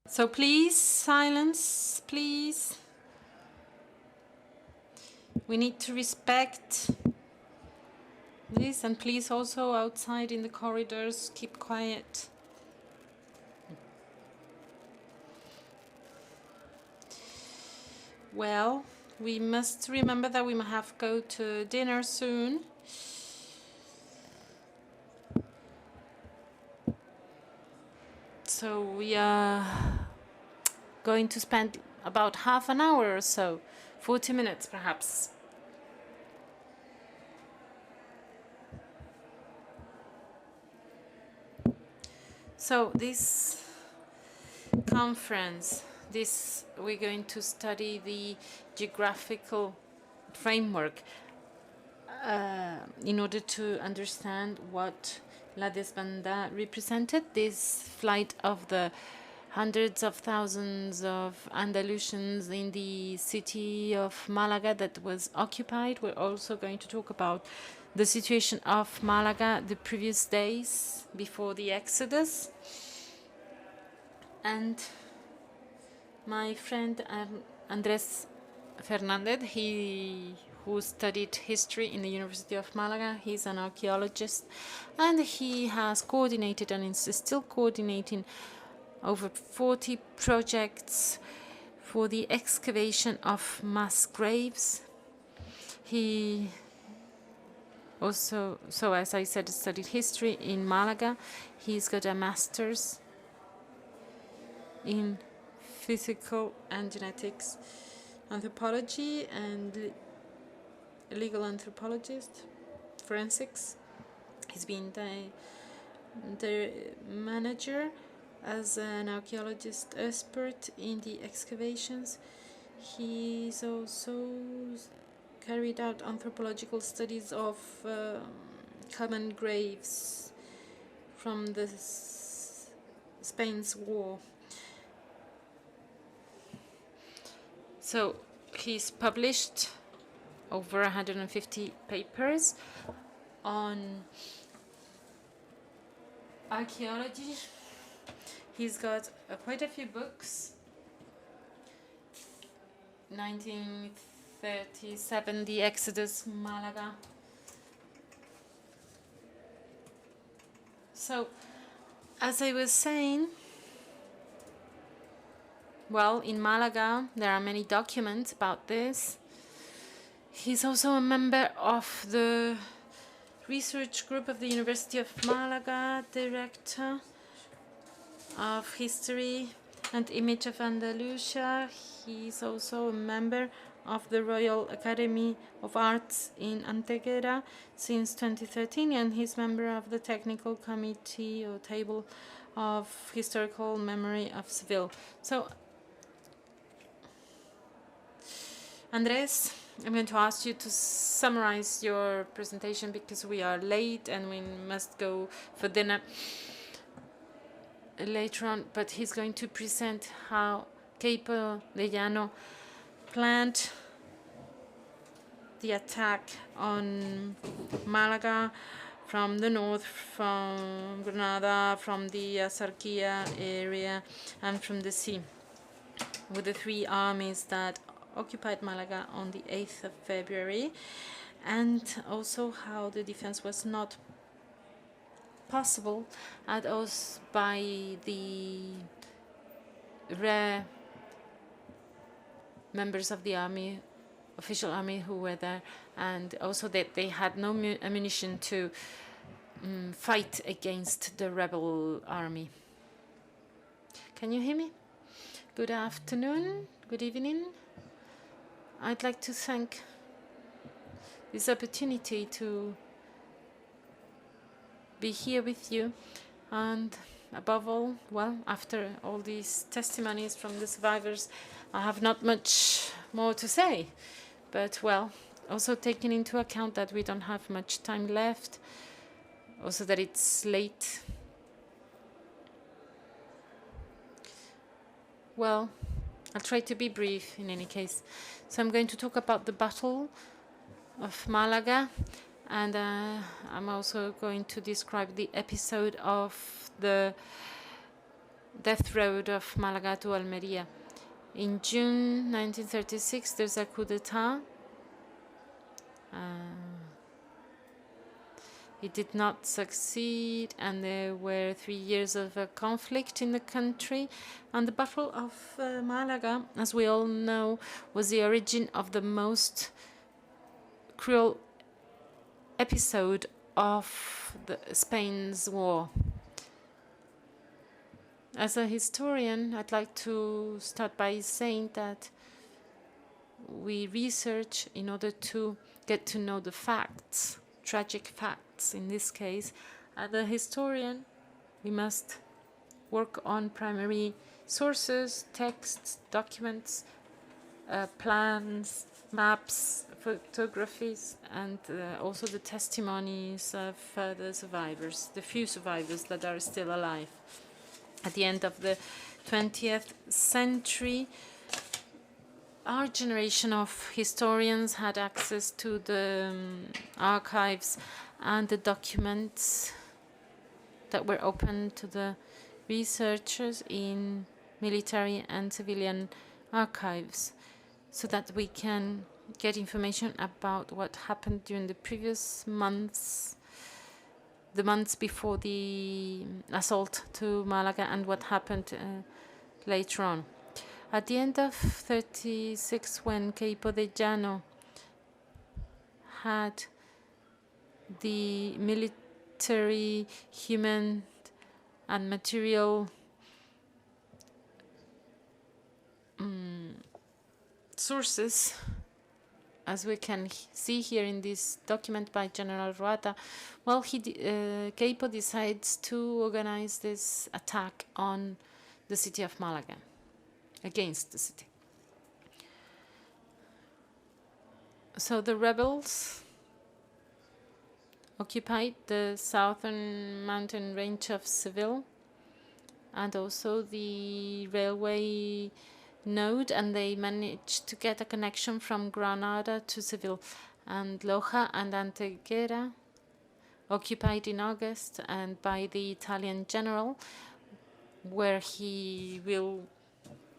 So please, silence, please. We need to respect this, and please also outside in the corridors, keep quiet. Well, we must remember that we have to go to dinner soon. So we are going to spend about half an hour or so, 40 minutes perhaps. So this conference, we're going to study the geographical framework in order to understand what La Desbandada represented, this flight of the hundreds of thousands of Andalusians in the city of Malaga that was occupied. We're also going to talk about the situation of Malaga the previous days before the Exodus. And my friend Andrés Fernández, who studied history in the University of Malaga. He's an archaeologist, and he has coordinated and is still coordinating over 40 projects for the excavation of mass graves. He also, so as I said, studied history in Malaga. He's got a master's in physical and genetics anthropology and legal anthropologist, forensics. He's been the manager as an archaeologist expert in the excavations. He's also carried out anthropological studies of common graves from the Spain's war. So he's published over 150 papers on archaeology. He's got quite a few books. 1937, The Exodus, Malaga. So, as I was saying, well, in Malaga, there are many documents about this. He's also a member of the research group of the University of Malaga, director of history and image of Andalusia. He's also a member of the Royal Academy of Arts in Antequera since 2013, and he's member of the technical committee or table of historical memory of Seville. So, Andrés, I'm going to ask you to summarize your presentation because we are late and we must go for dinner later on, but he's going to present how Capo de Llano planned the attack on Malaga from the north, from Granada, from the Sarkia area, and from the sea, with the three armies that occupied Malaga on the 8th of February, and also how the defense was not possible at us by the rare members of the army, official army who were there, and also that they had no ammunition to fight against the rebel army. Can you hear me? Good afternoon, good evening. I'd like to thank this opportunity to be here with you, and above all, well, after all these testimonies from the survivors, I have not much more to say, but well, also taking into account that we don't have much time left, also that it's late. Well, I'll try to be brief in any case. So I'm going to talk about the Battle of Malaga, and I'm also going to describe the episode of the death road of Malaga to Almería. In June 1936, there's a coup d'etat. It did not succeed, and there were 3 years of conflict in the country. And the Battle of Malaga, as we all know, was the origin of the most cruel episode of Spain's war. As a historian, I'd like to start by saying that we research in order to get to know the facts, tragic facts in this case. As a historian, we must work on primary sources, texts, documents, plans, maps, photographies, and also the testimonies of the survivors, the few survivors that are still alive. At the end of the 20th century, our generation of historians had access to the archives and the documents that were open to the researchers in military and civilian archives, so that we can get information about what happened during the previous months, the months before the assault to Malaga, and what happened later on. At the end of 1936, when Queipo de Llano had the military, human, and material sources, as we can see here in this document by General Roata, well, Queipo decides to organize this attack on the city of Malaga, against the city. So the rebels occupied the southern mountain range of Seville and also the railway node, and they managed to get a connection from Granada to Seville. And Loja and Antequera, occupied in August and by the Italian general, where he will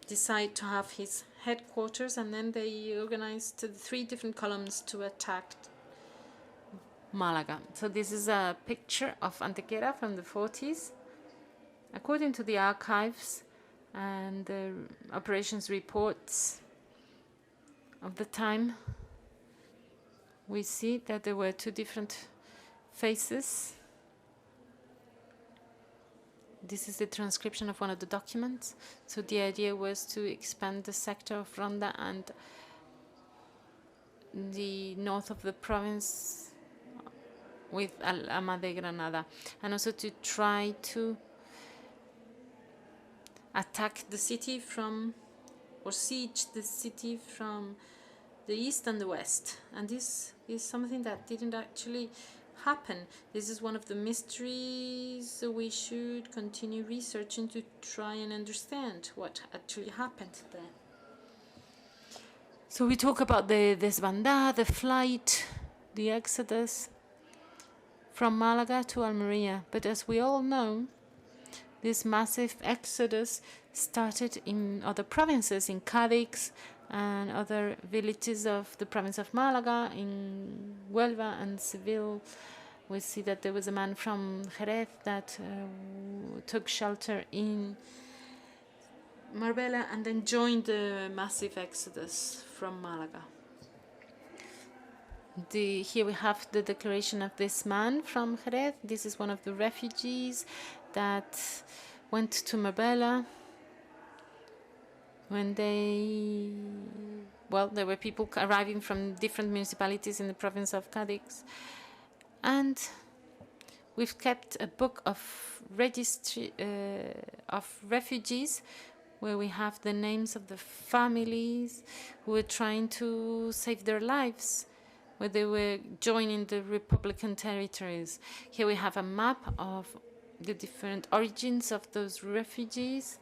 decide to have his headquarters, and then they organized the 3 different columns to attack Malaga. So this is a picture of Antequera from the 40s. According to the archives and the operations reports of the time, we see that there were 2 different phases. This is the transcription of one of the documents. So the idea was to expand the sector of Ronda and the north of the province with Alhama de Granada, and also to try to attack the city from, or siege the city from the east and the west. And this is something that didn't actually happen. This is one of the mysteries we should continue researching to try and understand what actually happened there. So we talk about the desbandada, the flight, the exodus from Malaga to Almería. But as we all know, this massive exodus started in other provinces, in Cádiz and other villages of the province of Malaga, in Huelva and Seville. We see that there was a man from Jerez that took shelter in Marbella and then joined the massive exodus from Malaga. Here we have the declaration of this man from Jerez. This is one of the refugees that went to Marbella when there were people arriving from different municipalities in the province of Cádiz. And we've kept a book of registry of refugees, where we have the names of the families who were trying to save their lives, where they were joining the Republican territories. Here we have a map of the different origins of those refugees.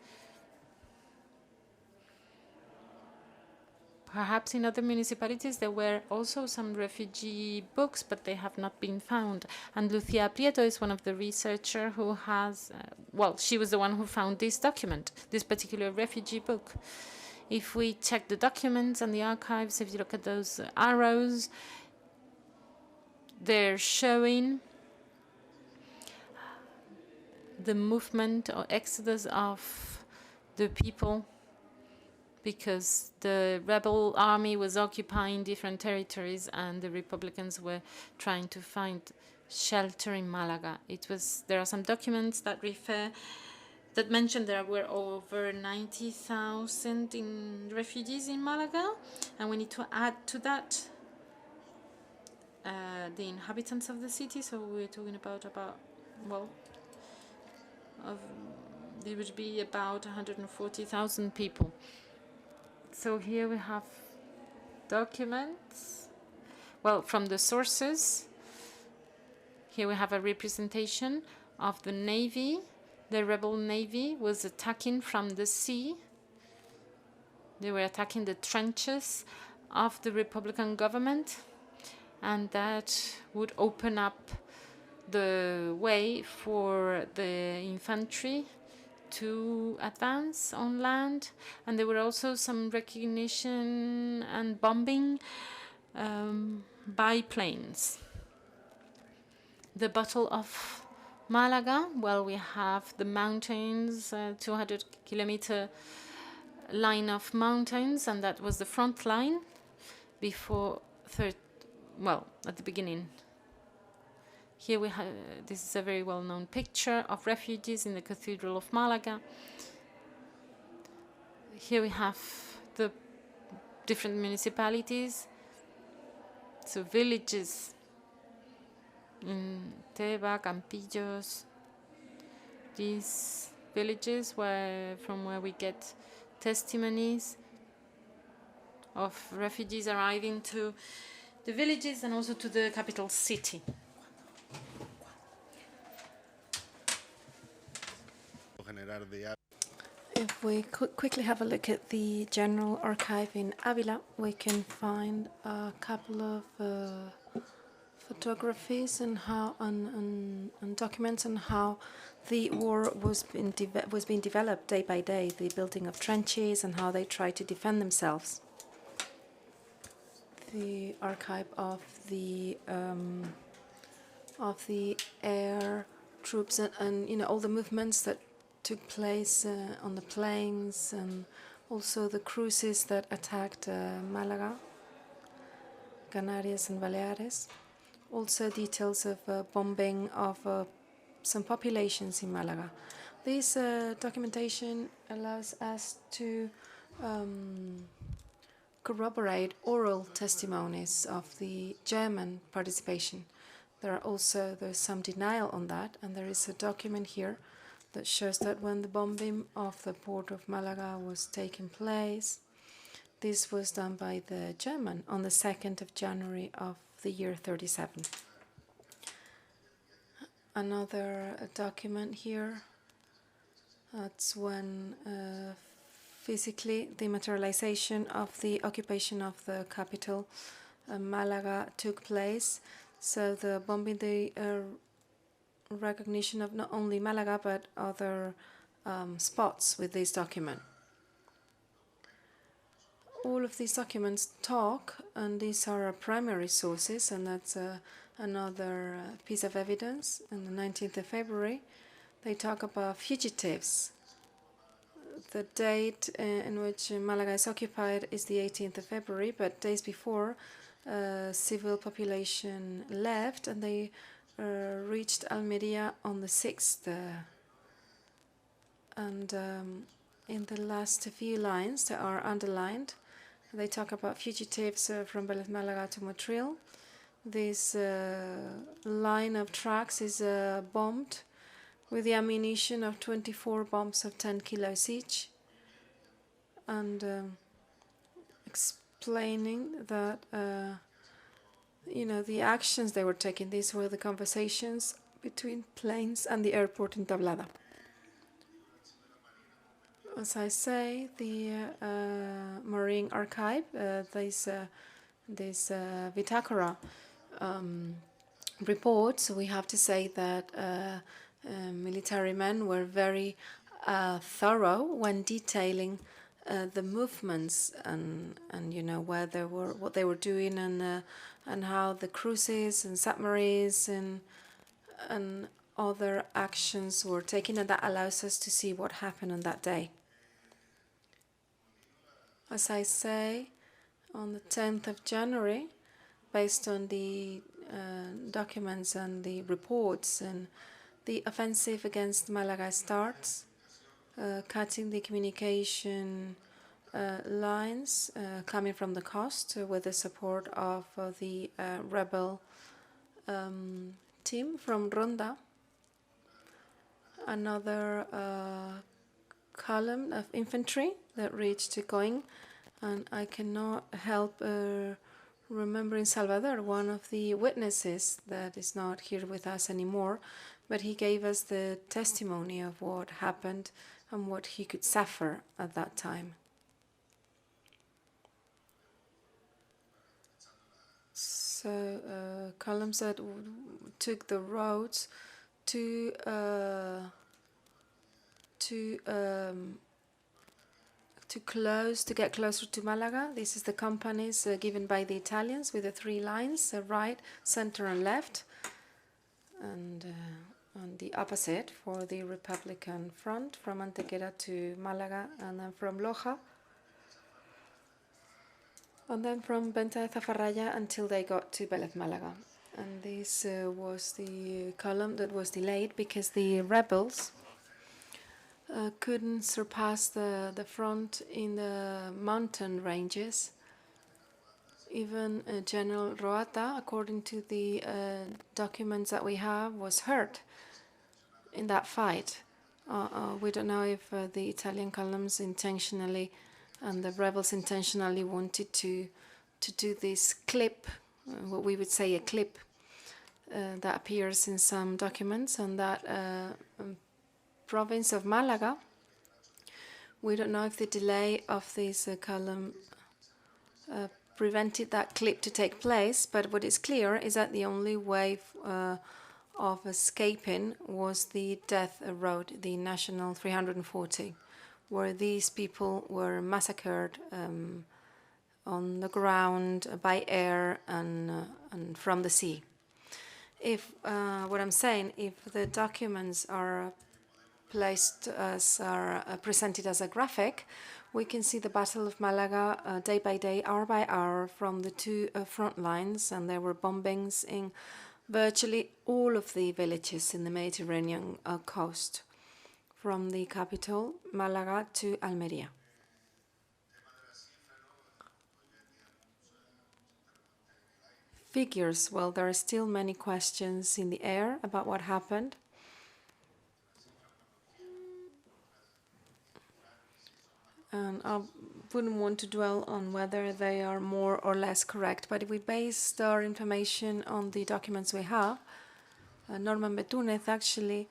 Perhaps in other municipalities there were also some refugee books, but they have not been found. And Lucia Prieto is one of the researchers who has, well, she was the one who found this document, this particular refugee book. If we check the documents and the archives, if you look at those arrows, they're showing the movement or exodus of the people, because the rebel army was occupying different territories and the Republicans were trying to find shelter in Malaga. There are some documents that mention there were over 90,000 refugees in Malaga, and we need to add to that the inhabitants of the city. So we're talking about well, there would be about 140,000 people. So here we have documents, well, from the sources. Here we have a representation of the navy. The rebel navy was attacking from the sea. They were attacking the trenches of the Republican government, and that would open up the way for the infantry to advance on land. And there were also some recognition and bombing by planes. The Battle of Malaga, well, we have the mountains, 200-kilometer line of mountains, and that was the front line before at the beginning. Here we have, this is a very well-known picture of refugees in the Cathedral of Malaga. Here we have the different municipalities, so villages in Teba, Campillos. These villages from where we get testimonies of refugees arriving to the villages and also to the capital city. If we quickly have a look at the General Archive in Avila, we can find a couple of photographies and documents on how the war was being developed day by day, the building of trenches and how they tried to defend themselves. The archive of the air troops and all the movements that took place on the plains, and also the cruises that attacked Malaga, Canarias and Baleares. Also details of bombing of some populations in Malaga. This documentation allows us to corroborate oral testimonies of the German participation. There's some denial on that, and there is a document here that shows that when the bombing of the port of Malaga was taking place, this was done by the German on the 2nd of January of the year 37. Another document here, that's when physically the materialization of the occupation of the capital, Malaga, took place. So the bombing, the recognition of not only Malaga but other spots with this document. All of these documents talk, and these are our primary sources, and that's another piece of evidence. On the 19th of February, they talk about fugitives. The date in which Malaga is occupied is the 18th of February, but days before, civil population left, and they reached Almeria on the 6th. In the last few lines that are underlined, they talk about fugitives from Malaga to Montreal. This line of tracks is bombed with the ammunition of 24 bombs of 10 kilos each, and explaining that the actions they were taking. These were the conversations between planes and the airport in Tablada. As I say, the Marine Archive, this Vitacora reports, we have to say that military men were very thorough when detailing the movements and where they were, what they were doing, and how the cruises and submarines and other actions were taken, and that allows us to see what happened on that day. As I say, on the 10th of January, based on the documents and the reports, and the offensive against Malaga starts, cutting the communication lines coming from the coast with the support of the rebel team from Ronda. Another column of infantry that reached Coin, and I cannot help remembering Salvador, one of the witnesses that is not here with us anymore, but he gave us the testimony of what happened and what he could suffer at that time. So columns that took the roads to get closer to Malaga. This is the companies given by the Italians with the 3 lines, right, center, and left, and on the opposite for the Republican front from Antequera to Malaga, and then from Loja, and then from Venta de Zafarraya until they got to Vélez Malaga. And this was the column that was delayed because the rebels couldn't surpass the front in the mountain ranges. Even General Roata, according to the documents that we have, was hurt in that fight. We don't know if the Italian columns intentionally and the rebels intentionally wanted to do this clip, what we would say a clip, that appears in some documents, and that province of Malaga. We don't know if the delay of this column prevented that clip to take place, but what is clear is that the only way of escaping was the death road, the National 340, where these people were massacred on the ground, by air, and from the sea. If what I'm saying, if the documents are presented as a graphic, we can see the Battle of Malaga day by day, hour by hour, from the 2 front lines, and there were bombings in virtually all of the villages in the Mediterranean coast, from the capital, Malaga, to Almería. Figures, well, there are still many questions in the air about what happened. And I wouldn't want to dwell on whether they are more or less correct, but if we based our information on the documents we have, Norman Betúnez actually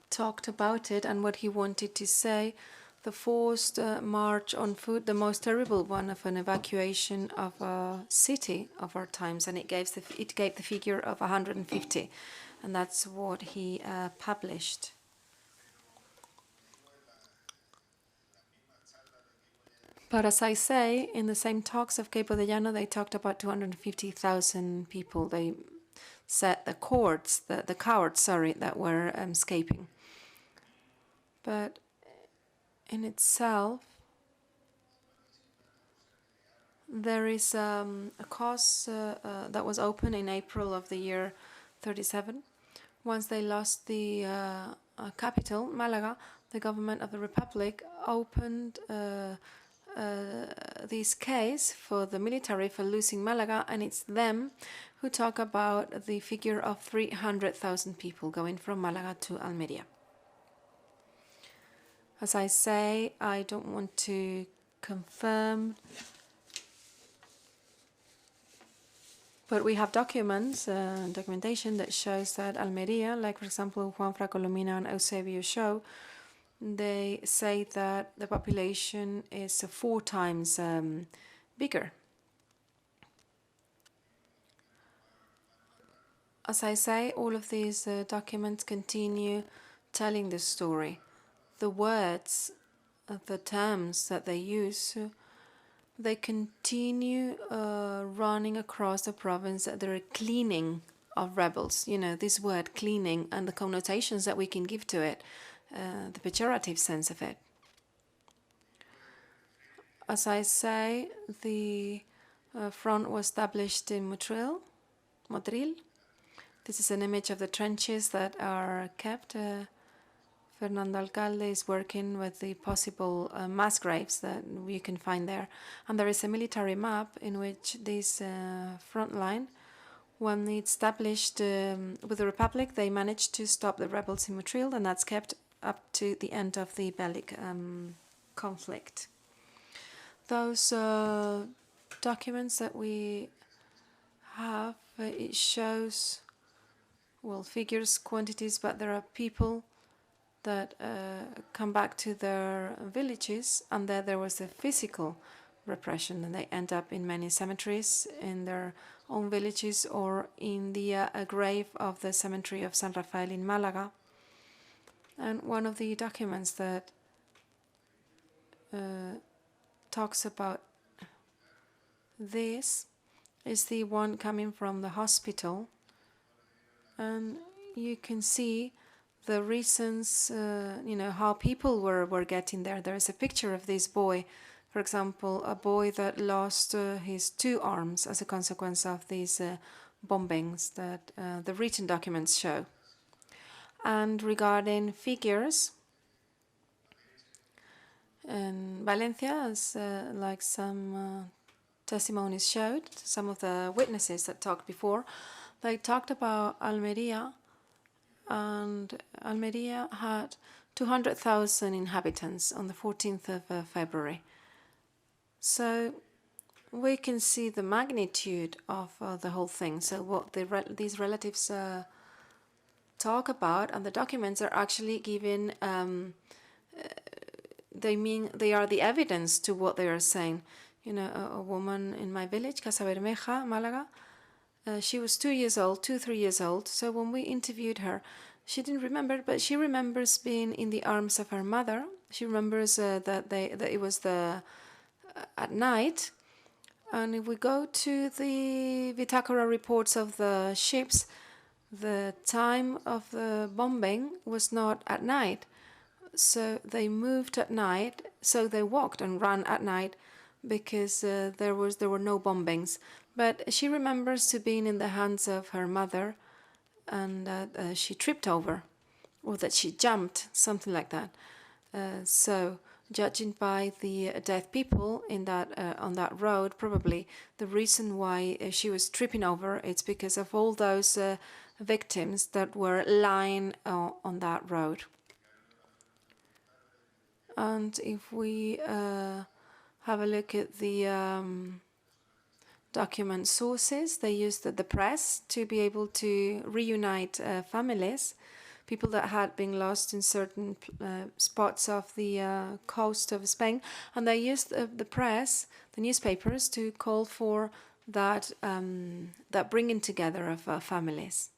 talked about it and what he wanted to say. The forced march on foot, the most terrible one of an evacuation of a city of our times, and it gave the figure of 150, and that's what he published. But as I say, in the same talks of Capo de Llano, they talked about 250,000 people. They said the cowards that were escaping. But in itself, there is a cause that was open in April of the year 37. Once they lost the capital, Malaga, the government of the Republic opened this case for the military for losing Malaga, and it's them who talk about the figure of 300,000 people going from Malaga to Almería. As I say, I don't want to confirm But we have documents, documentation that shows that Almeria, like for example Juan Fra Colomina and Eusebio show, they say that the population is 4 times bigger. As I say, all of these documents continue telling the story. The words, the terms that they use, they continue running across the province. They're cleaning of rebels. You know, this word cleaning and the connotations that we can give to it, the pejorative sense of it. As I say, the front was established in Motril. This is an image of the trenches that are kept. Fernando Alcalde is working with the possible mass graves that you can find there. And there is a military map in which this front line, when it's established with the Republic, they managed to stop the rebels in Motril, and that's kept up to the end of the Belgic conflict. Those documents that we have, it shows, well, figures, quantities, but there are people that come back to their villages, and there was a physical repression, and they end up in many cemeteries in their own villages or in the grave of the cemetery of San Rafael in Malaga. And one of the documents that talks about this is the one coming from the hospital, and you can see the reasons, you know, how people were getting there. There is a picture of this boy, for example, a boy that lost his 2 arms as a consequence of these bombings that the written documents show. And regarding figures, in Valencia, as like some testimonies showed, some of the witnesses that talked before, they talked about Almeria, and Almeria had 200,000 inhabitants on the 14th of February. So we can see the magnitude of the whole thing. So what these relatives talk about, and the documents are actually given, they are the evidence to what they are saying. You know, a woman in my village, Casa Bermeja, Malaga, she was 3 years old. So when we interviewed her, she didn't remember, but she remembers being in the arms of her mother. She remembers that it was at night. And if we go to the Vitacora reports of the ships, the time of the bombing was not at night. So they moved at night, so they walked and ran at night because there were no bombings. But she remembers to being in the hands of her mother, and that she tripped over, or that she jumped, something like that. So, judging by the dead people in that on that road, probably the reason why she was tripping over, it's because of all those victims that were lying on that road. And if we have a look at the document sources, they used the press to be able to reunite families, people that had been lost in certain spots of the coast of Spain, and they used the press, the newspapers, to call for that bringing together of families.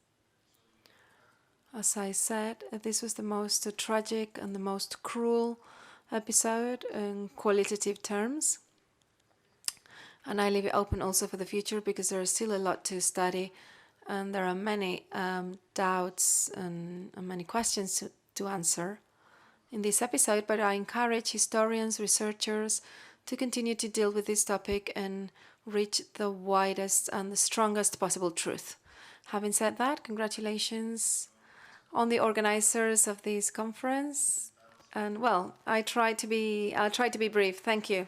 As I said, this was the most tragic and the most cruel episode in qualitative terms. And I leave it open also for the future because there is still a lot to study, and there are many doubts and many questions to answer in this episode. But I encourage historians, researchers to continue to deal with this topic and reach the widest and the strongest possible truth. Having said that, congratulations on the organizers of this conference. And well, I'll try to be brief. Thank you.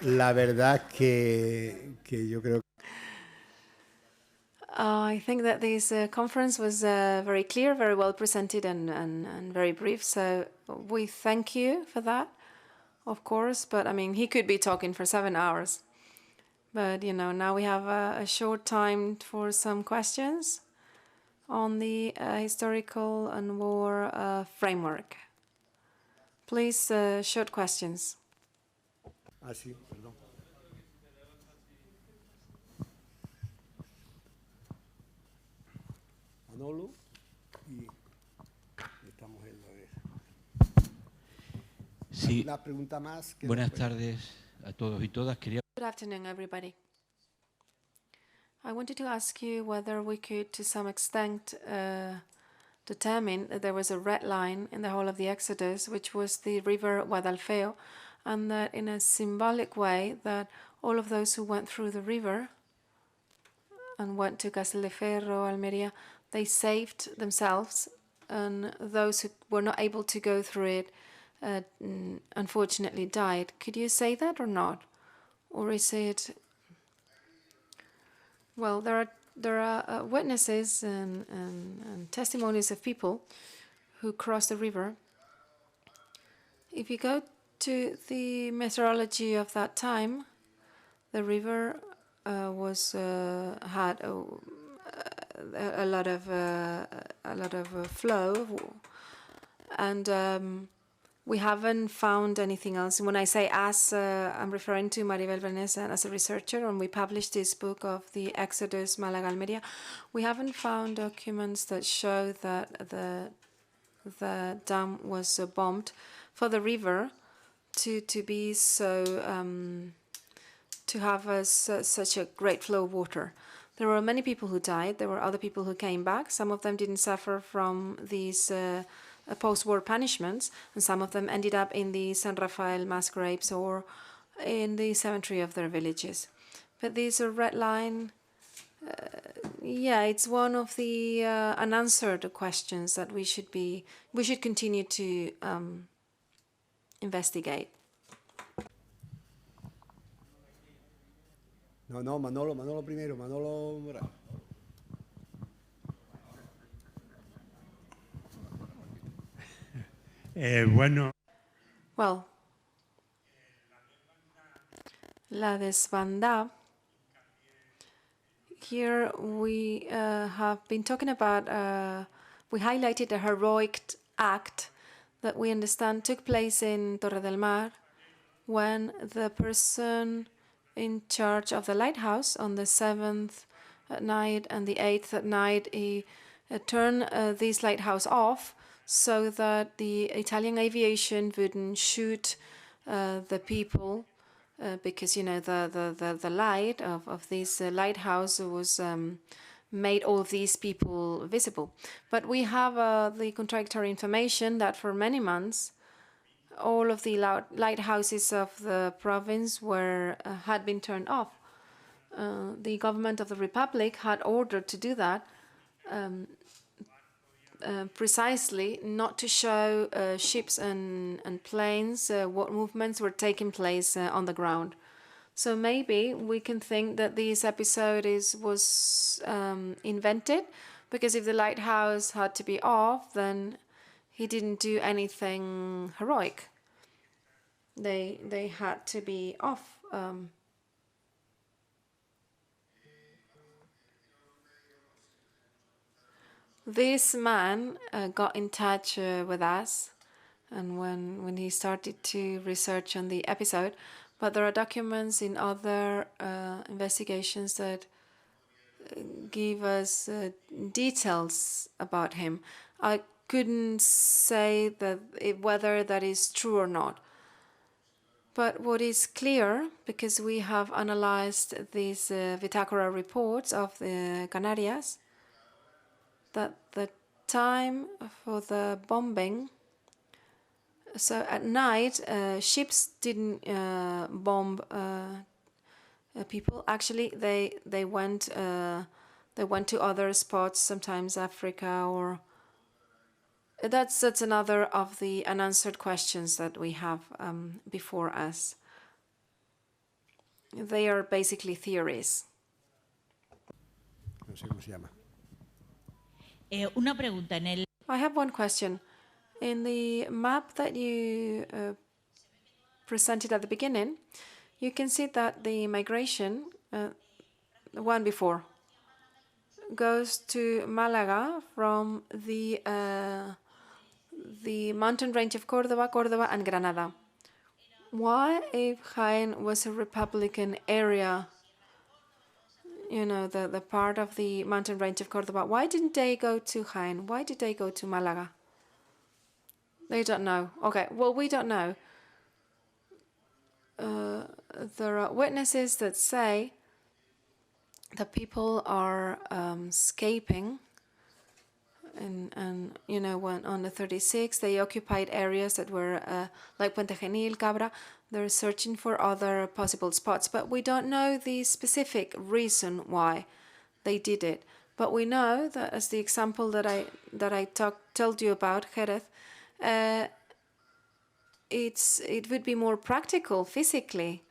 La verdad que yo creo. I think that this conference was very clear, very well presented, and very brief. So we thank you for that, of course. But I mean, he could be talking for 7 hours. But you know, now we have a short time for some questions on the historical and war framework. Please, short questions. Ah, sí, perdón. Manolo, y estamos en la vez. Sí, La pregunta más que buenas después. tardes a todos y todas. Quería Good afternoon, everybody. I wanted to ask you whether we could, to some extent, determine that there was a red line in the whole of the Exodus, which was the river Guadalfeo, and that in a symbolic way that all of those who went through the river and went to Castelldeferro, Almeria, they saved themselves, and those who were not able to go through it unfortunately died. Could you say that or not? Or is it... Well, there are witnesses and testimonies of people who crossed the river. If you go to the meteorology of that time, the river had a lot of flow, and we haven't found anything else. When I say us, I'm referring to Maribel Vanessa as a researcher, and we published this book of the Exodus Malaga Almeria. We haven't found documents that show that the dam was bombed for the river to be so to have such a great flow of water. There were many people who died. There were other people who came back. Some of them didn't suffer from these post-war punishments, and some of them ended up in the San Rafael mass graves or in the cemetery of their villages. But this red line, yeah, it's one of the unanswered questions that we should continue to investigate. No, Manolo primero, Manolo Morales. Bueno. Well, La Desbandada. Here we have been talking about, we highlighted a heroic act that we understand took place in Torre del Mar when the person in charge of the lighthouse on the 7th at night and the 8th at night, he turned this lighthouse off so that the Italian aviation wouldn't shoot the people because, you know, the light of this lighthouse was made all of these people visible. But we have the contradictory information that for many months all of the lighthouses of the province had been turned off. The government of the Republic had ordered to do that precisely not to show ships and planes what movements were taking place on the ground. So maybe we can think that this episode was invented, because if the lighthouse had to be off, then he didn't do anything heroic. They had to be off. This man got in touch with us, and when he started to research on the episode, but there are documents in other investigations that give us details about him. I couldn't say that whether that is true or not. But what is clear, because we have analyzed these Vitacora reports of the Canarias, that the time for the bombing, so at night, ships didn't bomb people. Actually, they went to other spots, sometimes Africa, or that's another of the unanswered questions that we have before us. They are basically theories. sé cómo se llama. Una pregunta, en el... I have one question. In the map that you presented at the beginning, you can see that the migration, the one before, goes to Malaga from the mountain range of Córdoba and Granada. Why, if Jaén was a Republican area, you know, the part of the mountain range of Córdoba, why didn't they go to Jaén? Why did they go to Malaga? They don't know. Okay, well, we don't know. There are witnesses that say that people are escaping, and you know, when on the 36 they occupied areas that were like Puente Genil, Cabra. They're searching for other possible spots, but we don't know the specific reason why they did it. But we know that, as the example that I told you about, Jerez, it would be more practical physically.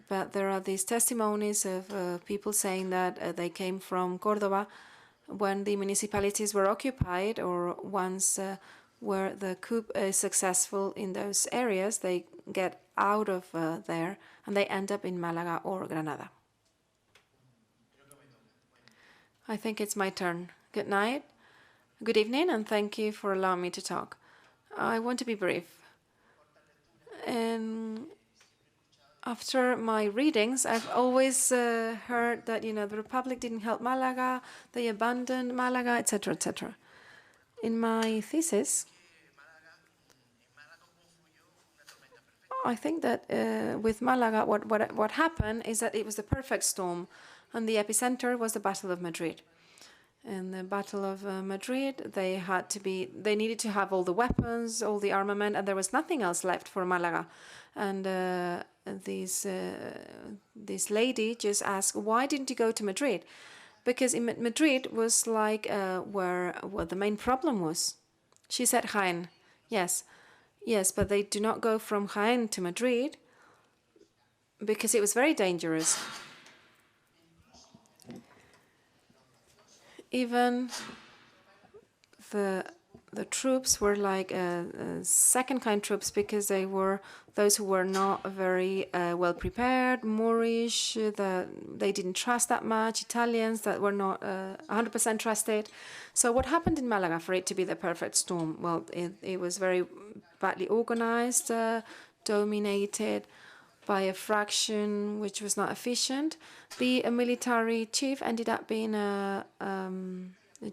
But there are these testimonies of people saying that they came from Córdoba when the municipalities were occupied, or once where the coup is successful in those areas, they get out of there and they end up in Malaga or Granada. I think it's my turn. Good night, good evening, and thank you for allowing me to talk. I want to be brief. And after my readings, I've always heard that, you know, the Republic didn't help Malaga, they abandoned Malaga, etc., etc. In my thesis, I think that with Malaga, what happened is that it was the perfect storm, and the epicenter was the Battle of Madrid. In the Battle of Madrid, they needed to have all the weapons, all the armament, and there was nothing else left for Malaga. And this lady just asked, why didn't you go to Madrid? Because in Madrid was like where the main problem was. She said Jaén. Yes, but they do not go from Jaén to Madrid because it was very dangerous. Even the troops were like second-kind troops, because they were those who were not very well prepared, Moorish, they didn't trust that much, Italians that were not 100% trusted. So what happened in Malaga for it to be the perfect storm? Well, it was very badly organized, dominated by a fraction which was not efficient. The military chief ended up being a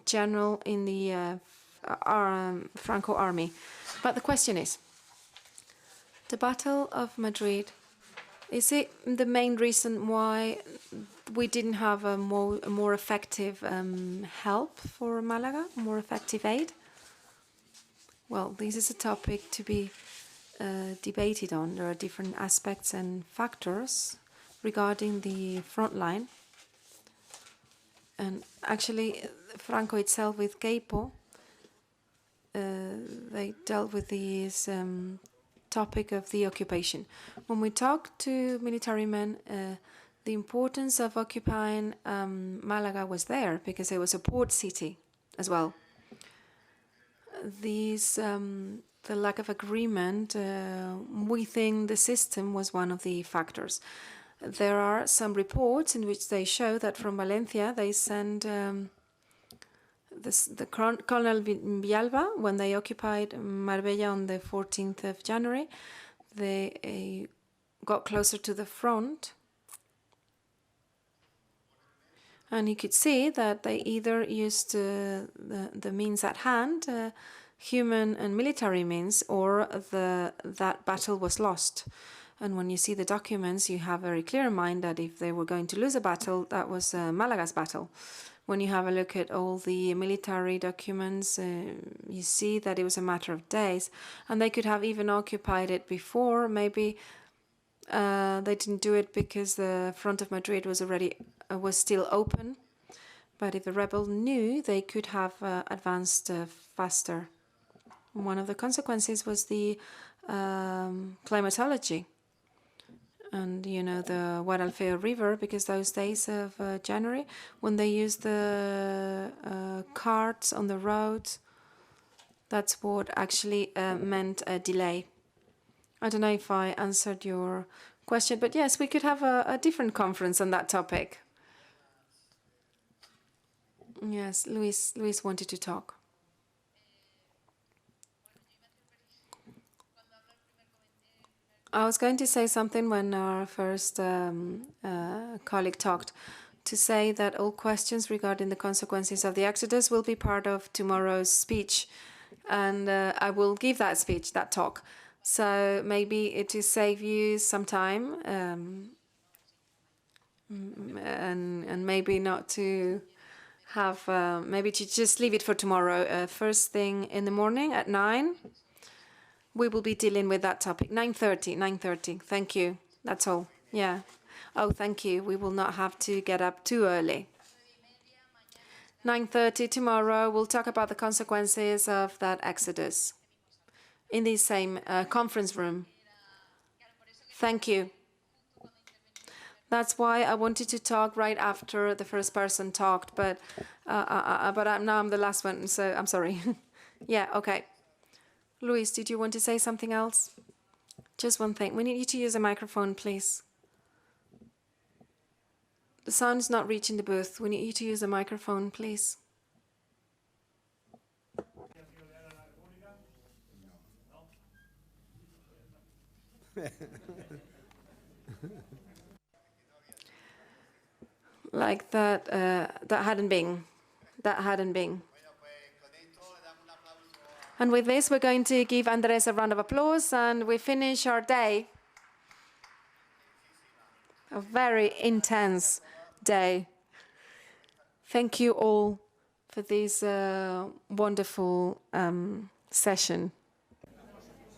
general in the Franco army. But the question is, the Battle of Madrid, is it the main reason why we didn't have a more effective help for Malaga, more effective aid? Well, this is a topic to be debated on. There are different aspects and factors regarding the front line. And actually, Franco itself with Queipo, they dealt with this topic of the occupation. When we talk to military men, the importance of occupying Malaga was there because it was a port city as well. The lack of agreement within the system was one of the factors. There are some reports in which they show that from Valencia they send the Colonel Villalba, when they occupied Marbella on the 14th of January, they got closer to the front, and you could see that they either used the means at hand, human and military means, or that battle was lost. And when you see the documents, you have very clear in mind that if they were going to lose a battle, that was Malaga's battle. When you have a look at all the military documents, you see that it was a matter of days, and they could have even occupied it before. Maybe they didn't do it because the front of Madrid was still open. But if the rebel knew, they could have advanced faster. One of the consequences was the climatology. and the Guadalfeo River, because those days of January, when they use the carts on the roads, that's what actually meant a delay. I don't know if I answered your question, but yes, we could have a different conference on that topic. Yes, Luis wanted to talk. I was going to say something when our first colleague talked, to say that all questions regarding the consequences of the Exodus will be part of tomorrow's speech. And I will give that speech, that talk. So maybe to save you some time, and maybe not to have, maybe to just leave it for tomorrow. First thing in the morning at 9. We will be dealing with that topic. 9:30. Thank you. That's all. Yeah. Oh, thank you. We will not have to get up too early. 9:30 tomorrow, we'll talk about the consequences of that exodus in the same conference room. Thank you. That's why I wanted to talk right after the first person talked, but now I'm the last one, so I'm sorry. Yeah, okay. Luis, did you want to say something else? Just one thing. We need you to use a microphone, please. The sound is not reaching the booth. We need you to use a microphone, please. Like that, that hadn't been. And with this, we're going to give Andrés a round of applause, and we finish our day. A very intense day. Thank you all for this wonderful session.